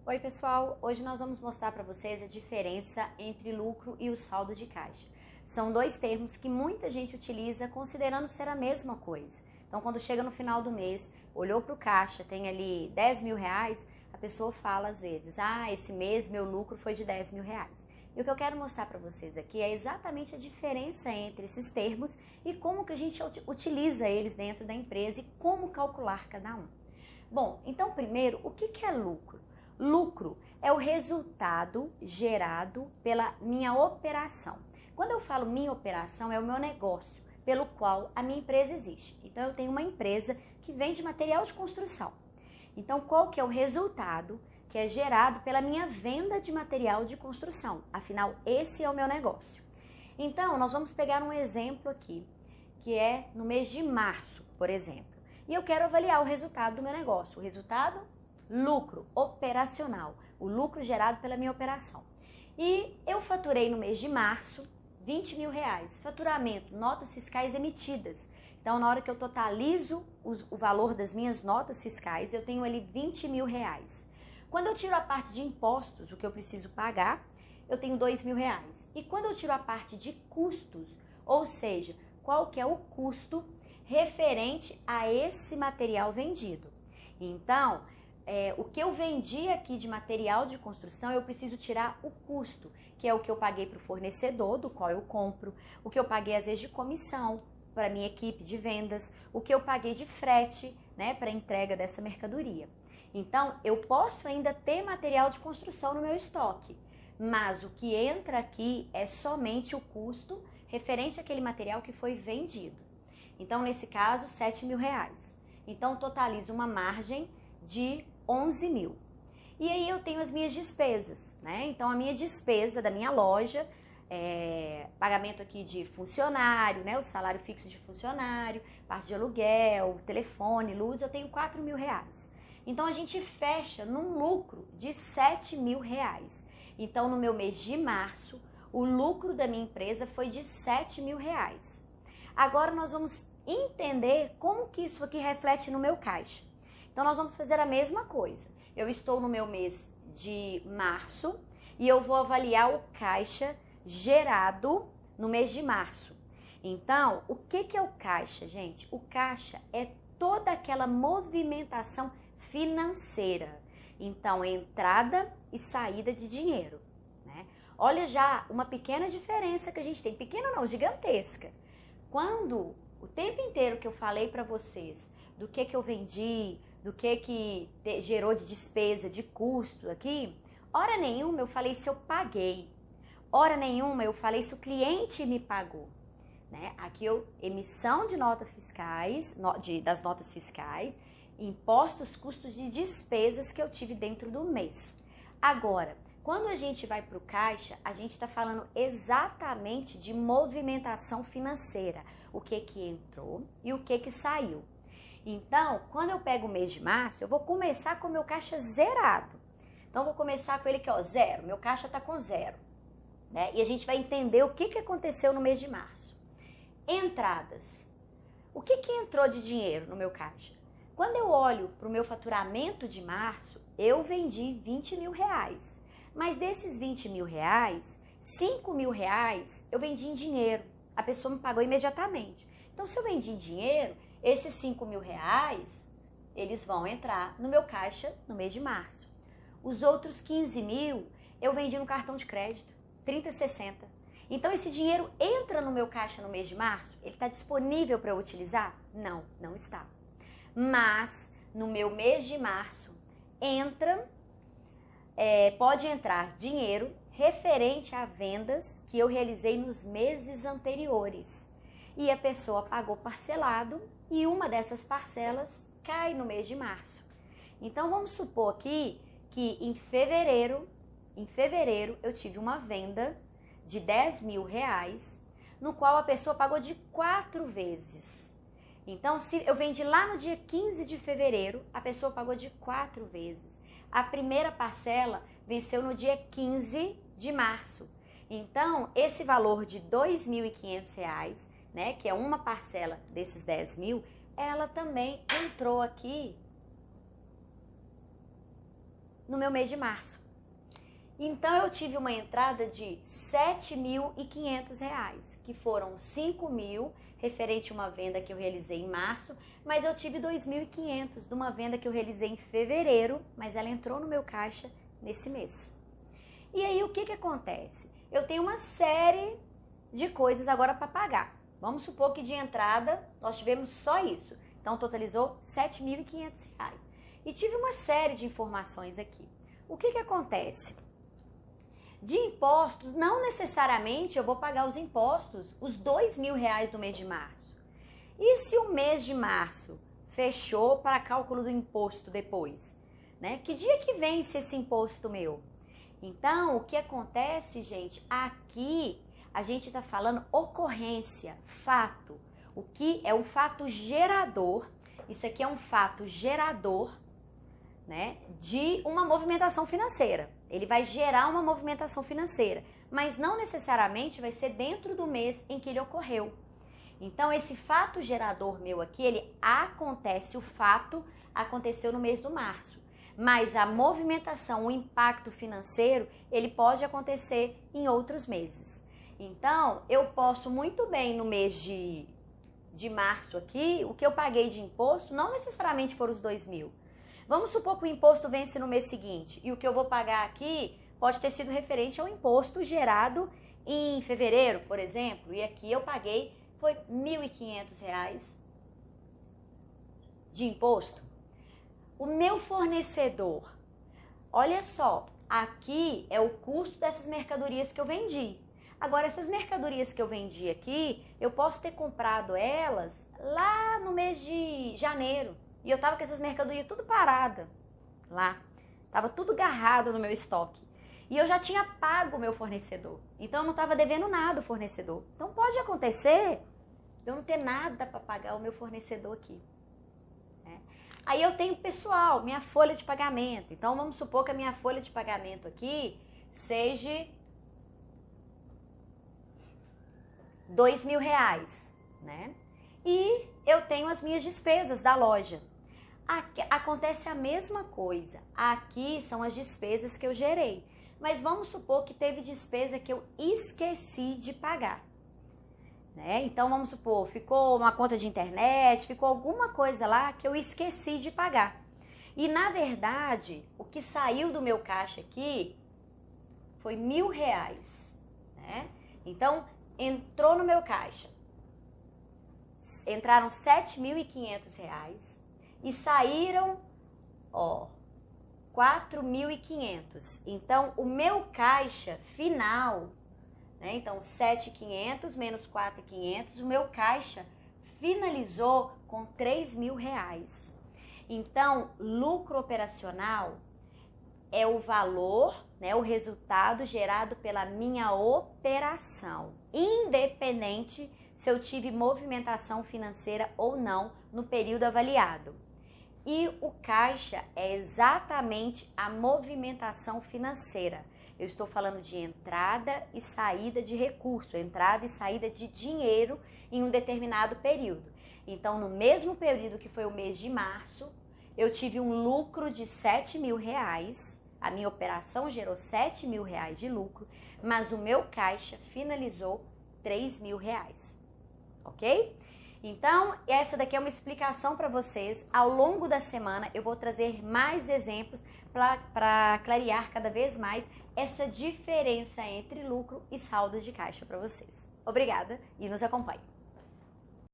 Oi pessoal, hoje nós vamos mostrar para vocês a diferença entre lucro e o saldo de caixa. São dois termos que muita gente utiliza considerando ser a mesma coisa. Então quando chega no final do mês, olhou para o caixa, tem ali 10 mil reais, a pessoa fala às vezes, esse mês meu lucro foi de 10 mil reais. E o que eu quero mostrar para vocês aqui é exatamente a diferença entre esses termos e como que a gente utiliza eles dentro da empresa e como calcular cada um. Bom, então primeiro, o que é lucro? Lucro é o resultado gerado pela minha operação. Quando eu falo minha operação, é o meu negócio, pelo qual a minha empresa existe. Então, eu tenho uma empresa que vende material de construção. Então, qual que é o resultado que é gerado pela minha venda de material de construção? Afinal, esse é o meu negócio. Então, nós vamos pegar um exemplo aqui, que é no mês de março, por exemplo. E eu quero avaliar o resultado do meu negócio. O resultado? Lucro operacional, o lucro gerado pela minha operação. E eu faturei no mês de março 20 mil reais, faturamento, notas fiscais emitidas. Então, na hora que eu totalizo o valor das minhas notas fiscais, eu tenho ali 20 mil reais. Quando eu tiro a parte de impostos, o que eu preciso pagar, eu tenho 2 mil reais. E quando eu tiro a parte de custos, ou seja, qual que é o custo referente a esse material vendido. Então, o que eu vendi aqui de material de construção, eu preciso tirar o custo, que é o que eu paguei para o fornecedor, do qual eu compro, o que eu paguei às vezes de comissão para a minha equipe de vendas, o que eu paguei de frete, né, para a entrega dessa mercadoria. Então, eu posso ainda ter material de construção no meu estoque, mas o que entra aqui é somente o custo referente àquele material que foi vendido. Então, nesse caso, 7 mil reais. Então, totalizo uma margem de 11 mil. E aí eu tenho as minhas despesas, né? Então a minha despesa da minha loja, pagamento aqui de funcionário, né? O salário fixo de funcionário, parte de aluguel, telefone, luz, eu tenho 4 mil reais. Então a gente fecha num lucro de 7 mil reais. Então no meu mês de março, o lucro da minha empresa foi de 7 mil reais. Agora nós vamos entender como que isso aqui reflete no meu caixa. Então, nós vamos fazer a mesma coisa. Eu estou no meu mês de março e eu vou avaliar o caixa gerado no mês de março. Então, o que é o caixa, gente? O caixa é toda aquela movimentação financeira. Então, entrada e saída de dinheiro, né? Olha já uma pequena diferença que a gente tem. Pequena não, gigantesca. Quando o tempo inteiro que eu falei para vocês do que eu vendi, do que gerou de despesa, de custo aqui, hora nenhuma eu falei se eu paguei, hora nenhuma eu falei se o cliente me pagou, né? Aqui emissão de notas fiscais, das notas fiscais, impostos, custos de despesas que eu tive dentro do mês. Agora, quando a gente vai para o caixa, a gente está falando exatamente de movimentação financeira, o que entrou e o que saiu. Então, quando eu pego o mês de março, eu vou começar com o meu caixa zerado. Então, eu vou começar com ele aqui, ó, zero. Meu caixa tá com zero, né? E a gente vai entender o que aconteceu no mês de março. Entradas. O que entrou de dinheiro no meu caixa? Quando eu olho para o meu faturamento de março, eu vendi 20 mil reais. Mas desses 20 mil reais, 5 mil reais eu vendi em dinheiro. A pessoa me pagou imediatamente. Então, se eu vendi em dinheiro, esses 5 mil reais, eles vão entrar no meu caixa no mês de março. Os outros 15 mil, eu vendi no cartão de crédito, 30/60. Então, esse dinheiro entra no meu caixa no mês de março? Ele está disponível para eu utilizar? Não, não está. Mas, no meu mês de março, pode entrar dinheiro referente a vendas que eu realizei nos meses anteriores. E a pessoa pagou parcelado e uma dessas parcelas cai no mês de março. Então, vamos supor aqui que em fevereiro eu tive uma venda de 10 mil reais, no qual a pessoa pagou de 4 vezes. Então, se eu vendi lá no dia 15 de fevereiro, a pessoa pagou de 4 vezes. A primeira parcela venceu no dia 15 de março. Então, esse valor de R$ 2.500, né, que é uma parcela desses 10 mil, ela também entrou aqui no meu mês de março. Então eu tive uma entrada de R$ 7.500, que foram 5.000 referente a uma venda que eu realizei em março, mas eu tive 2.500 de uma venda que eu realizei em fevereiro, mas ela entrou no meu caixa nesse mês. E aí o que acontece? Eu tenho uma série de coisas agora para pagar. Vamos supor que de entrada nós tivemos só isso, então totalizou R$ 7.500. E tive uma série de informações aqui. O que acontece? De impostos, não necessariamente eu vou pagar os impostos, os R$ 2.000 do mês de março. E se o mês de março fechou para cálculo do imposto depois? Né? Que dia que vence esse imposto meu? Então, o que acontece, gente, aqui a gente está falando ocorrência, fato. O que é um fato gerador, isso aqui é um fato gerador, né, de uma movimentação financeira. Ele vai gerar uma movimentação financeira, mas não necessariamente vai ser dentro do mês em que ele ocorreu. Então, esse fato gerador meu aqui, ele acontece, o fato aconteceu no mês de março, mas a movimentação, o impacto financeiro, ele pode acontecer em outros meses. Então, eu posso muito bem no mês de março aqui, o que eu paguei de imposto não necessariamente foram os 2.000. Vamos supor que o imposto vence no mês seguinte e o que eu vou pagar aqui pode ter sido referente ao imposto gerado em fevereiro, por exemplo, e aqui eu paguei foi R$ 1.500 de imposto. O meu fornecedor, olha só, aqui é o custo dessas mercadorias que eu vendi. Agora, essas mercadorias que eu vendi aqui, eu posso ter comprado elas lá no mês de janeiro. E eu tava com essas mercadorias tudo parada lá. Tava tudo agarrado no meu estoque. E eu já tinha pago o meu fornecedor. Então eu não tava devendo nada ao fornecedor. Então pode acontecer eu não ter nada para pagar o meu fornecedor aqui. Né? Aí eu tenho pessoal, minha folha de pagamento. Então vamos supor que a minha folha de pagamento aqui seja R$ 2.000, né? E eu tenho as minhas despesas da loja. Aqui, acontece a mesma coisa. Aqui são as despesas que eu gerei. Mas vamos supor que teve despesa que eu esqueci de pagar. Né? Então vamos supor, ficou uma conta de internet, ficou alguma coisa lá que eu esqueci de pagar. E na verdade, o que saiu do meu caixa aqui foi R$ 1.000. Né? Então entrou no meu caixa. Entraram R$ 7.500 e saíram, ó, 4.500. Então, o meu caixa final, né? Então, 7.500 menos 4.500, o meu caixa finalizou com R$ 3.000. Então, lucro operacional é o valor, né, o resultado gerado pela minha operação, independente se eu tive movimentação financeira ou não no período avaliado. E o caixa é exatamente a movimentação financeira. Eu estou falando de entrada e saída de recurso, entrada e saída de dinheiro em um determinado período. Então, no mesmo período que foi o mês de março, eu tive um lucro de R$ 7.000, a minha operação gerou R$ 7.000 de lucro, mas o meu caixa finalizou R$ 3.000, ok? Então, essa daqui é uma explicação para vocês. Ao longo da semana, eu vou trazer mais exemplos para clarear cada vez mais essa diferença entre lucro e saldo de caixa para vocês. Obrigada e nos acompanhe.